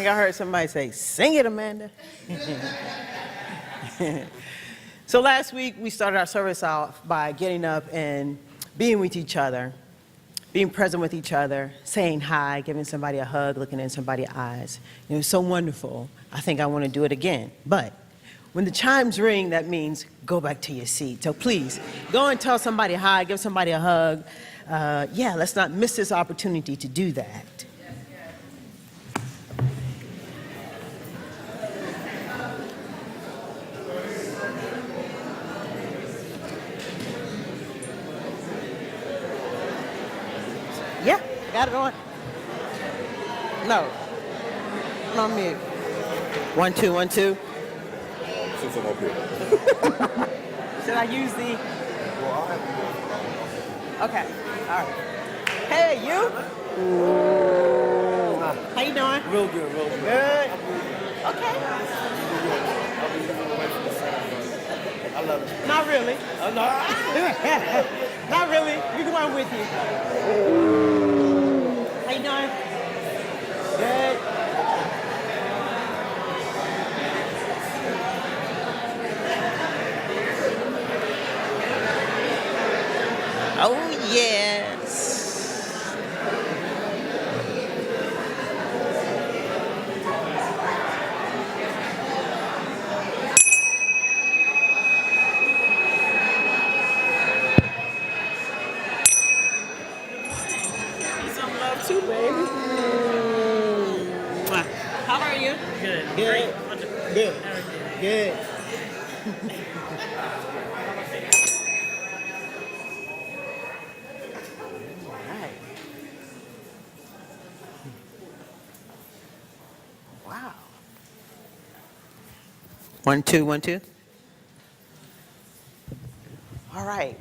think I heard somebody say, sing it, Amanda. So last week, we started our service off by getting up and being with each other, being present with each other, saying hi, giving somebody a hug, looking in somebody's eyes. It was so wonderful. I think I want to do it again. But when the chimes ring, that means go back to your seat. So please, go and tell somebody hi, give somebody a hug. Let's not miss this opportunity to do that. Yeah, got it on. No, I'm on mute. 1, 2, 1, 2. Since I'm up here. Should I use the? Well, I'll have Okay, all right. Hey, you? How you doing? Real good, real good. Good. Okay. I love it. Not really. Not really. You can run with you. How you doing? Good. Oh, yes. Need some love too, baby. Mwah. How are you? Good. Good. Great. Wonderful. Good. Good. Right. Wow. 1, 2, 1, 2. All right.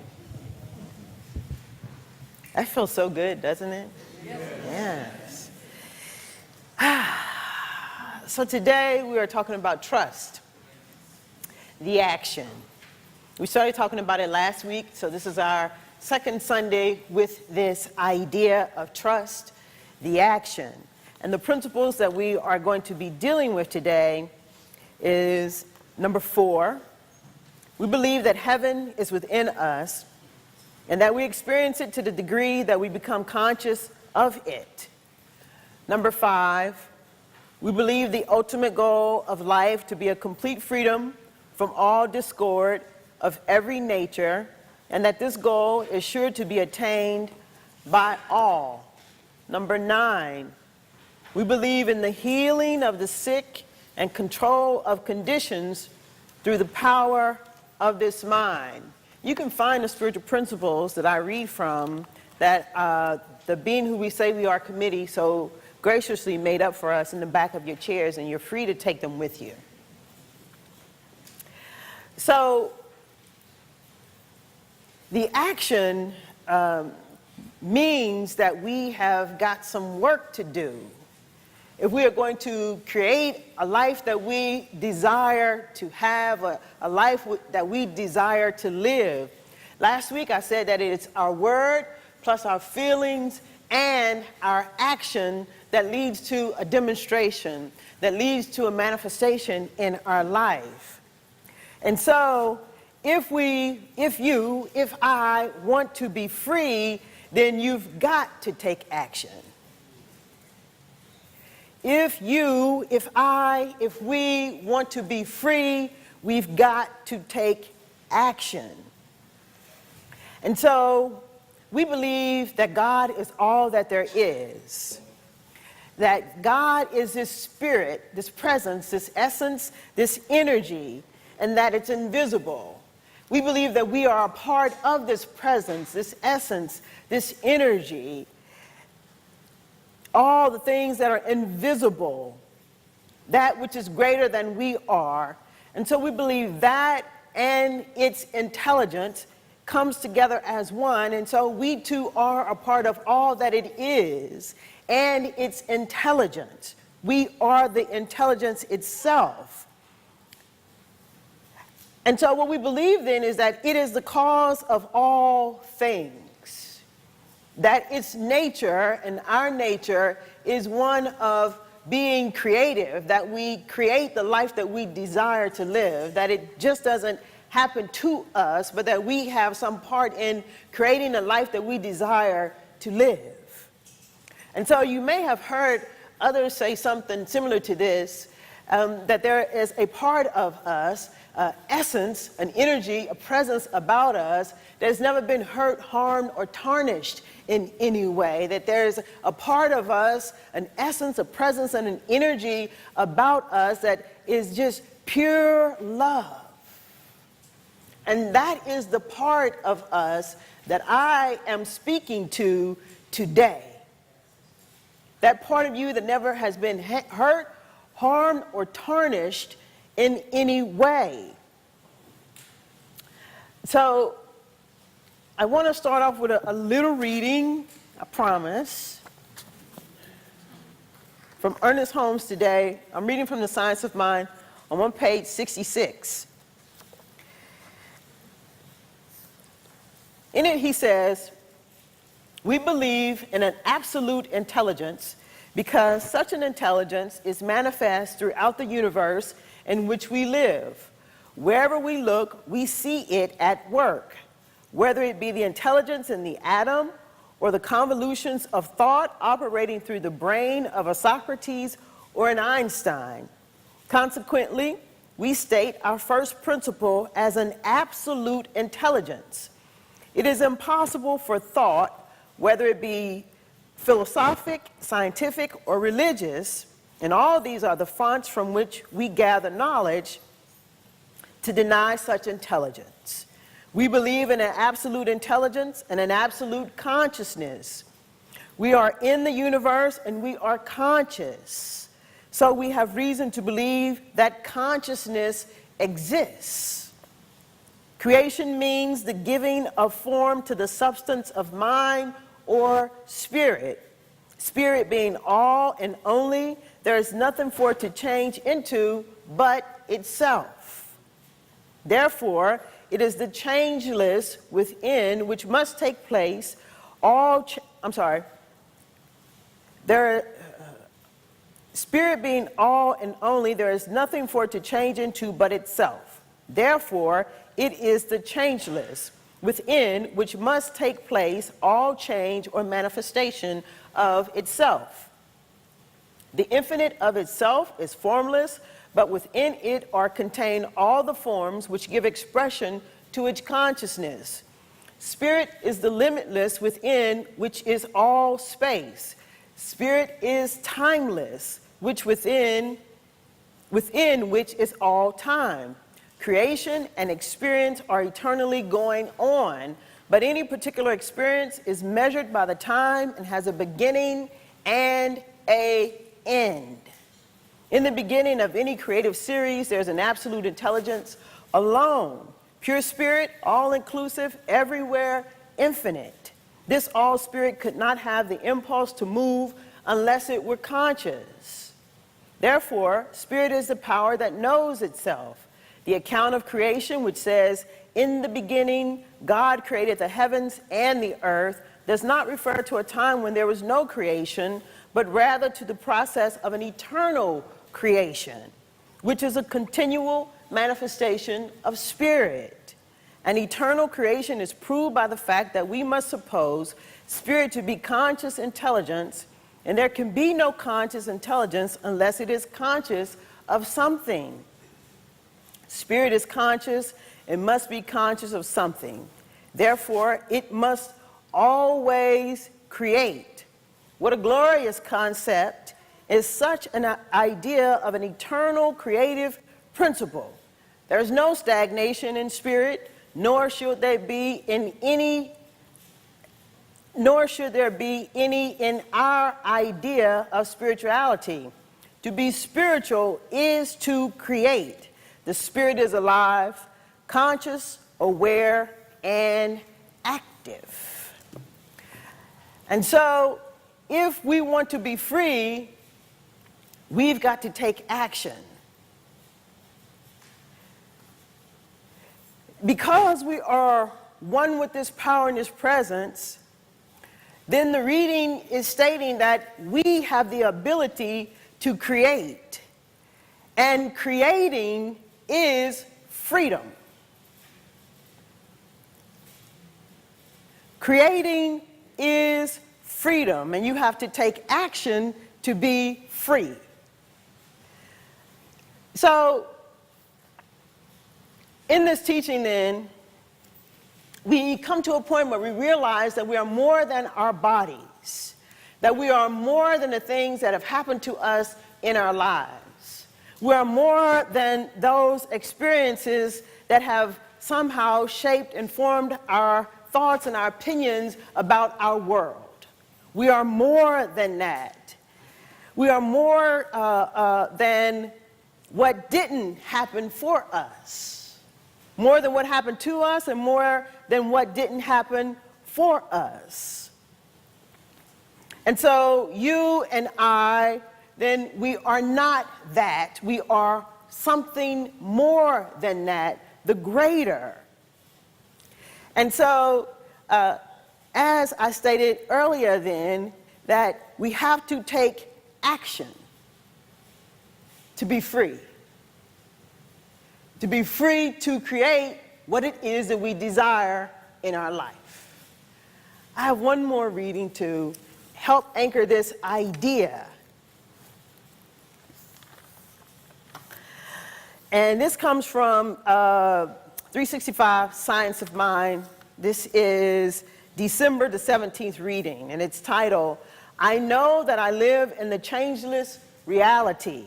That feels so good, doesn't it? Yes. So today we are talking about trust, the action. We started talking about it last week, so this is our second Sunday with this idea of trust, the action. And the principles that we are going to be dealing with today is number 4. We believe that heaven is within us and that we experience it to the degree that we become conscious of it. Number 5, we believe the ultimate goal of life to be a complete freedom from all discord of every nature, and that this goal is sure to be attained by all. Number 9, we believe in the healing of the sick and control of conditions through the power of this mind. You can find the spiritual principles that I read from that the Being Who We Say We Are committee so graciously made up for us in the back of your chairs, and you're free to take them with you. So the action means that we have got some work to do. If we are going to create a life that we desire to have, a life that we desire to live. Last week I said that it's our word plus our feelings and our action that leads to a demonstration, that leads to a manifestation in our life. And so if I want to be free, then you've got to take action. If we want to be free, we've got to take action. And so we believe that God is all that there is. That God is this spirit, this presence, this essence, this energy, and that it's invisible. We believe that we are a part of this presence, this essence, this energy, all the things that are invisible, that which is greater than we are. And so we believe that and its intelligence comes together as one. And so we too are a part of all that it is and its intelligence. We are the intelligence itself. And so what we believe then is that it is the cause of all things. That its nature and our nature is one of being creative, that we create the life that we desire to live, that it just doesn't happen to us, but that we have some part in creating the life that we desire to live. And so you may have heard others say something similar to this, that there is a part of us, essence, an energy, a presence about us that has never been hurt, harmed, or tarnished in any way, that there's a part of us, an essence, a presence, and an energy about us that is just pure love. And that is the part of us that I am speaking to today. That part of you that never has been hurt, harmed, or tarnished in any way. So I want to start off with a little reading, I promise, from Ernest Holmes today. I'm reading from The Science of Mind on page 66. In it he says, "We believe in an absolute intelligence because such an intelligence is manifest throughout the universe in which we live. Wherever we look, we see it at work, whether it be the intelligence in the atom or the convolutions of thought operating through the brain of a Socrates or an Einstein. Consequently, we state our first principle as an absolute intelligence. It is impossible for thought, whether it be philosophic, scientific, or religious, and all these are the fonts from which we gather knowledge, to deny such intelligence. We believe in an absolute intelligence and an absolute consciousness. We are in the universe and we are conscious. So we have reason to believe that consciousness exists. Creation means the giving of form to the substance of mind or spirit. Spirit being all and only, there is nothing for it to change into but itself. Therefore, it is the changeless within which must take place Spirit being all and only, there is nothing for it to change into but itself. Therefore, it is the changeless within which must take place all change or manifestation of itself. The infinite of itself is formless, but within it are contained all the forms which give expression to its consciousness. Spirit is the limitless within which is all space. Spirit is timeless, within which is all time. Creation and experience are eternally going on, but any particular experience is measured by the time and has a beginning and an end. In the beginning of any creative series, there's an absolute intelligence alone. Pure spirit, all-inclusive, everywhere, infinite. This all-spirit could not have the impulse to move unless it were conscious. Therefore, spirit is the power that knows itself. The account of creation, which says, "In the beginning, God created the heavens and the earth," does not refer to a time when there was no creation, but rather to the process of an eternal creation, which is a continual manifestation of spirit. An eternal creation is proved by the fact that we must suppose spirit to be conscious intelligence, and there can be no conscious intelligence unless it is conscious of something. Spirit is conscious and must be conscious of something. Therefore, it must always create. What a glorious concept is such an idea of an eternal creative principle. There is no stagnation in spirit, nor should there be any in our idea of spirituality. To be spiritual is to create. The spirit is alive, conscious, aware, and active. And so, if we want to be free, we've got to take action. Because we are one with this power and this presence, then the reading is stating that we have the ability to create. And creating is freedom. Creating is freedom, and you have to take action to be free. So, in this teaching then, we come to a point where we realize that we are more than our bodies, that we are more than the things that have happened to us in our lives. We are more than those experiences that have somehow shaped and formed our thoughts and our opinions about our world. We are more than that. We are more than what didn't happen for us. More than what happened to us and more than what didn't happen for us. And so you and I, then we are not that. We are something more than that, the greater. And so, as I stated earlier then, that we have to take action to be free. To be free to create what it is that we desire in our life. I have one more reading to help anchor this idea. And this comes from 365 Science of Mind. This is December the 17th reading, and it's titled, I Know That I Live in the Changeless Reality.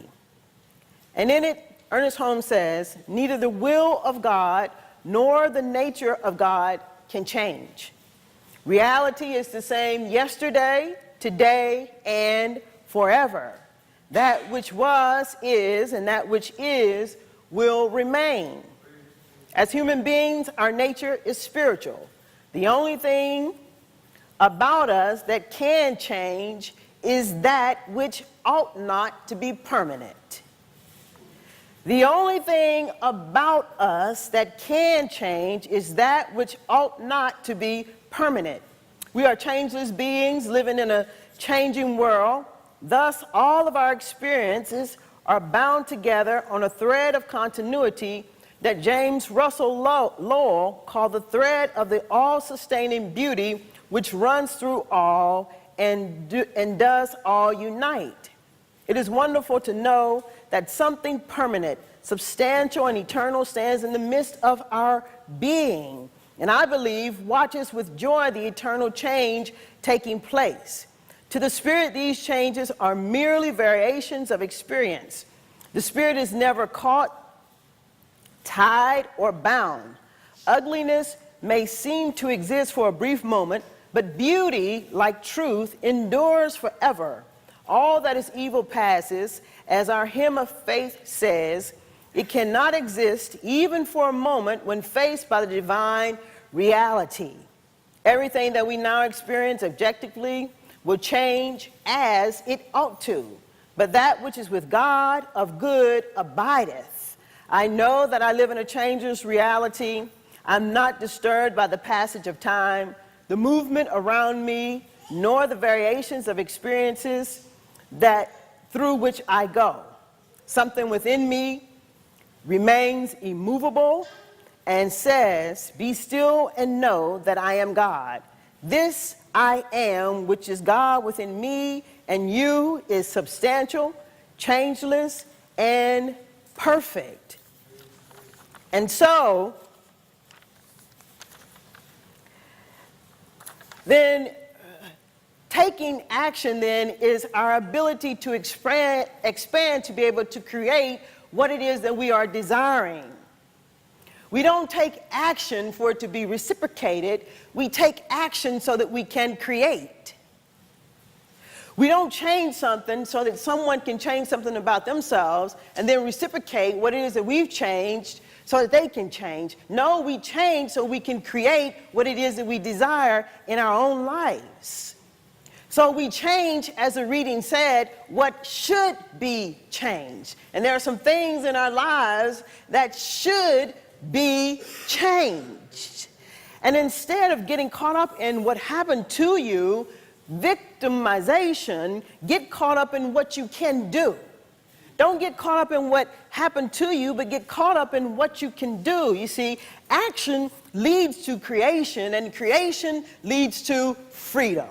And in it, Ernest Holmes says, neither the will of God nor the nature of God can change. Reality is the same yesterday, today, and forever. That which was is, and that which is will remain. As human beings, our nature is spiritual. The only thing about us that can change is that which ought not to be permanent. The only thing about us that can change is that which ought not to be permanent. We are changeless beings living in a changing world. Thus, all of our experiences are bound together on a thread of continuity that James Russell Lowell called the thread of the all-sustaining beauty which runs through all and does all unite. It is wonderful to know that something permanent, substantial, and eternal stands in the midst of our being, and I believe watches with joy the eternal change taking place. To the spirit, these changes are merely variations of experience. The spirit is never caught, tied, or bound. Ugliness may seem to exist for a brief moment, but beauty, like truth, endures forever. All that is evil passes. As our hymn of faith says, it cannot exist even for a moment when faced by the divine reality. Everything that we now experience objectively will change as it ought to, but that which is with God of good abideth. I know that I live in a changeless reality. I'm not disturbed by the passage of time, the movement around me, nor the variations of experiences through which I go. Something within me remains immovable and says, be still and know that I am God. This I am, which is God within me and you, is substantial, changeless, and perfect. And so, then taking action then is our ability to expand to be able to create what it is that we are desiring. We don't take action for it to be reciprocated. We take action so that we can create. We don't change something so that someone can change something about themselves and then reciprocate what it is that we've changed so that they can change. No, we change so we can create what it is that we desire in our own lives. So we change, as the reading said, what should be changed. And there are some things in our lives that should be changed. And instead of getting caught up in what happened to you, victimization, get caught up in what you can do. Don't get caught up in what happened to you, but get caught up in what you can do. You see, action leads to creation, and creation leads to freedom.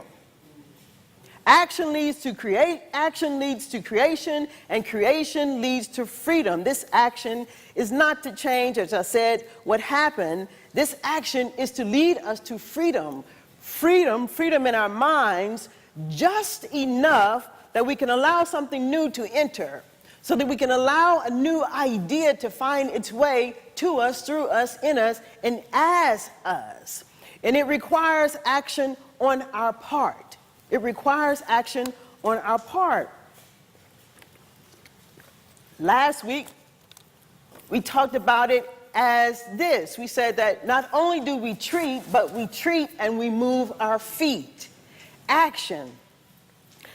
Action leads to action leads to creation, and creation leads to freedom. This action is not to change, as I said, what happened. This action is to lead us to freedom. Freedom in our minds, just enough that we can allow something new to enter, so that we can allow a new idea to find its way to us, through us, in us, and as us. And it requires action on our part. It requires action on our part. Last week, we talked about it as this. We said that not only do we treat, but we treat and we move our feet. Action.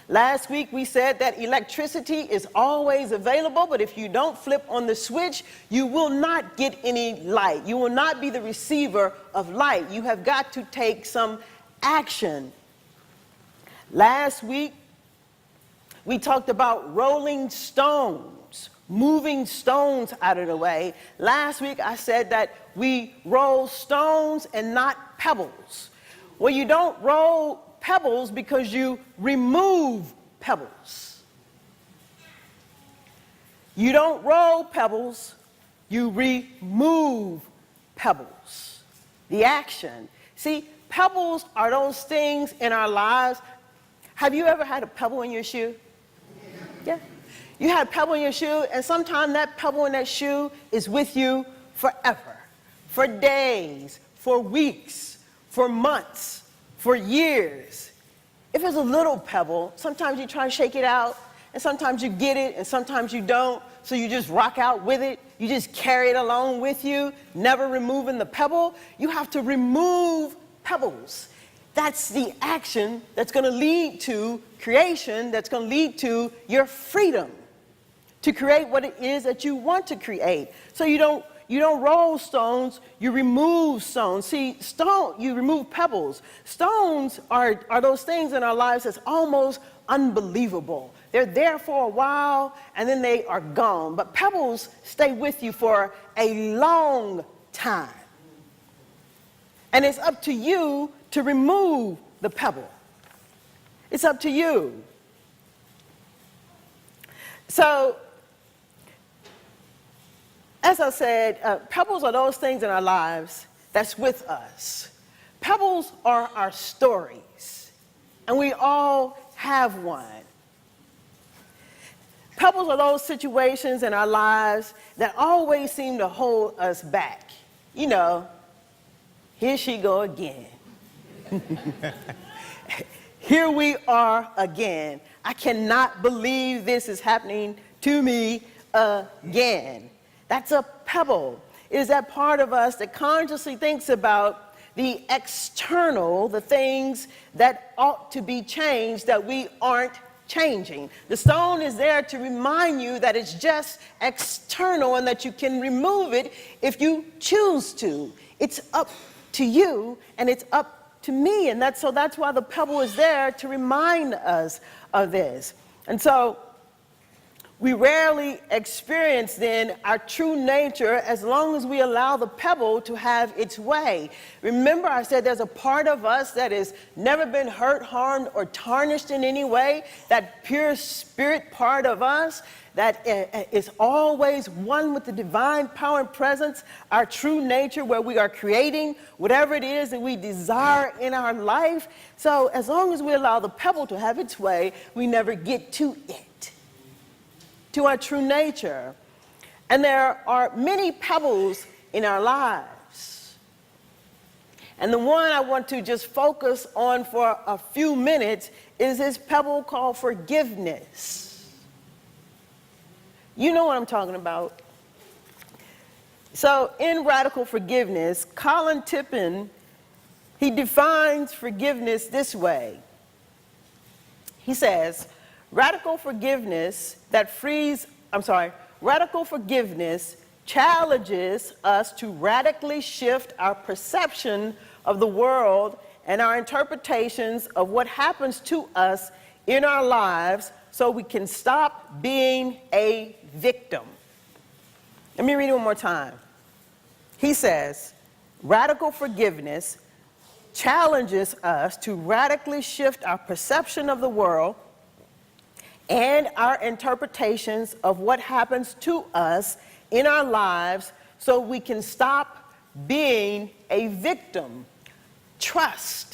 Last week, we said that electricity is always available, but if you don't flip on the switch, you will not get any light. You will not be the receiver of light. You have got to take some action. Last week, we talked about rolling stones, moving stones out of the way. Last week, I said that we roll stones and not pebbles. Well, you don't roll pebbles because you remove pebbles. You don't roll pebbles, you remove pebbles. The action. See, pebbles are those things in our lives. Have you ever had a pebble in your shoe? Yeah. You had a pebble in your shoe, and sometimes that pebble in that shoe is with you forever, for days, for weeks, for months, for years. If it's a little pebble, sometimes you try to shake it out, and sometimes you get it, and sometimes you don't, so you just rock out with it. You just carry it along with you, never removing the pebble. You have to remove pebbles. That's the action that's going to lead to creation, that's going to lead to your freedom to create what it is that you want to create. So you don't roll stones, you remove stones. See, you remove pebbles. Stones are those things in our lives that's almost unbelievable. They're there for a while, and then they are gone. But pebbles stay with you for a long time. And it's up to you to remove the pebble. It's up to you. So, as I said, pebbles are those things in our lives that's with us. Pebbles are our stories, and we all have one. Pebbles are those situations in our lives that always seem to hold us back. You know, here she go again. Here we are again. I cannot believe this is happening to me again. That's a pebble. It is that part of us that consciously thinks about the external, the things that ought to be changed that we aren't changing. The stone is there to remind you that it's just external and that you can remove it if you choose to. It's up to you, and it's up to me, and that's why the pebble is there, to remind us of this. And so we rarely experience then our true nature as long as we allow the pebble to have its way. Remember, I said there's a part of us that has never been hurt, harmed, or tarnished in any way, that pure spirit part of us that is always one with the divine power and presence, our true nature, where we are creating whatever it is that we desire in our life. So as long as we allow the pebble to have its way, we never get to it, to our true nature. And there are many pebbles in our lives. And the one I want to just focus on for a few minutes is this pebble called forgiveness. You know what I'm talking about. So in Radical Forgiveness, Colin Tippin, he defines forgiveness this way. He says, radical forgiveness challenges us to radically shift our perception of the world and our interpretations of what happens to us in our lives so we can stop being a victim. Let me read it one more time. He says, radical forgiveness challenges us to radically shift our perception of the world and our interpretations of what happens to us in our lives so we can stop being a victim. Trust.